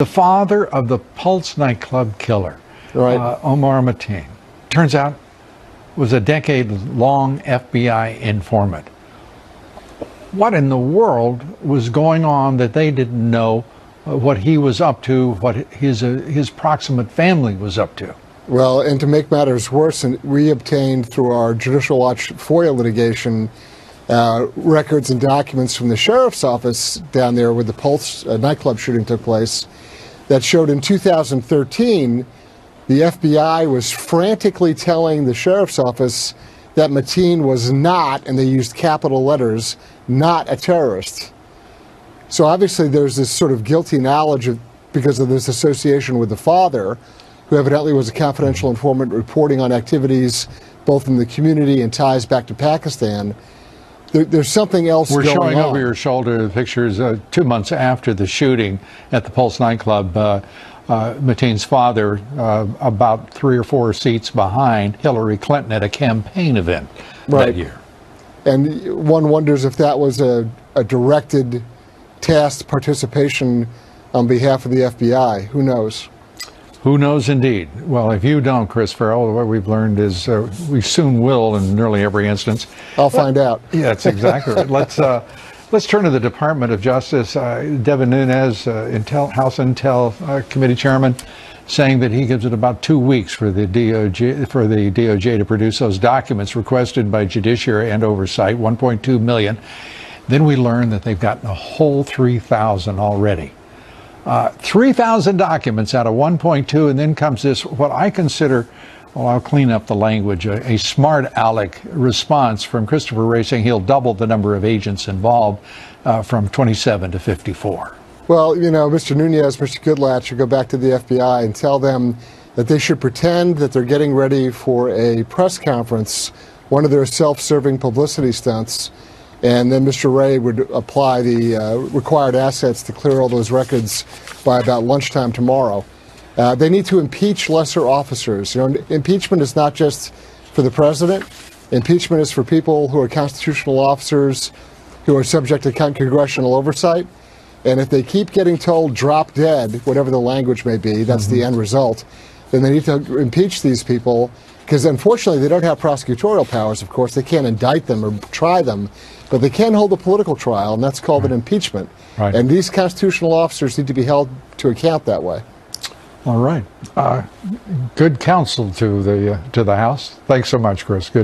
The father of the Pulse nightclub killer, right. Omar Mateen, turns out was a decade-long FBI informant. What in the world was going on that they didn't know what he was up to, what his proximate family was up to? Well, and to make matters worse, we obtained through our Judicial Watch FOIA litigation records and documents from the sheriff's office down there where the Pulse nightclub shooting took place that showed in 2013 the FBI was frantically telling the sheriff's office that Mateen was not, and they used capital letters, not a terrorist. So obviously there's this sort of guilty knowledge because of this association with the father, who evidently was a confidential informant reporting on activities both in the community and ties back to Pakistan. There's something else going on. We're showing over your shoulder the pictures 2 months after the shooting at the Pulse nightclub. Mateen's father, about 3 or 4 seats behind Hillary Clinton at a campaign event that year. And one wonders if that was a directed, tasked participation on behalf of the FBI. Who knows? Who knows indeed. Well, if you don't, Chris Farrell, what we've learned is we soon will in nearly every instance. I'll find out. Yeah, that's exactly right. Let's turn to the Department of Justice. Devin Nunes, House Intel Committee Chairman, saying that he gives it about 2 weeks for the DOJ to produce those documents requested by Judiciary and Oversight, 1.2 million. Then we learn that they've gotten a whole 3,000 already. 3,000 documents out of 1.2, and then comes this, what I consider, well, I'll clean up the language, a smart aleck response from Christopher Wray saying he'll double the number of agents involved from 27 to 54. Well, you know, Mr. Nunes, Mr. Goodlatte should go back to the FBI and tell them that they should pretend that they're getting ready for a press conference, one of their self-serving publicity stunts, and then Mr. Wray would apply the required assets to clear all those records by about lunchtime tomorrow. They need to impeach lesser officers. You know, impeachment is not just for the president. Impeachment is for people who are constitutional officers who are subject to congressional oversight. And if they keep getting told drop dead, whatever the language may be, that's the end result, then they need to impeach these people, because unfortunately they don't have prosecutorial powers, of course. They can't indict them or try them, but they can hold a political trial, and that's called an impeachment. Right. And these constitutional officers need to be held to account that way. All right. Good counsel to the House. Thanks so much, Chris. Good.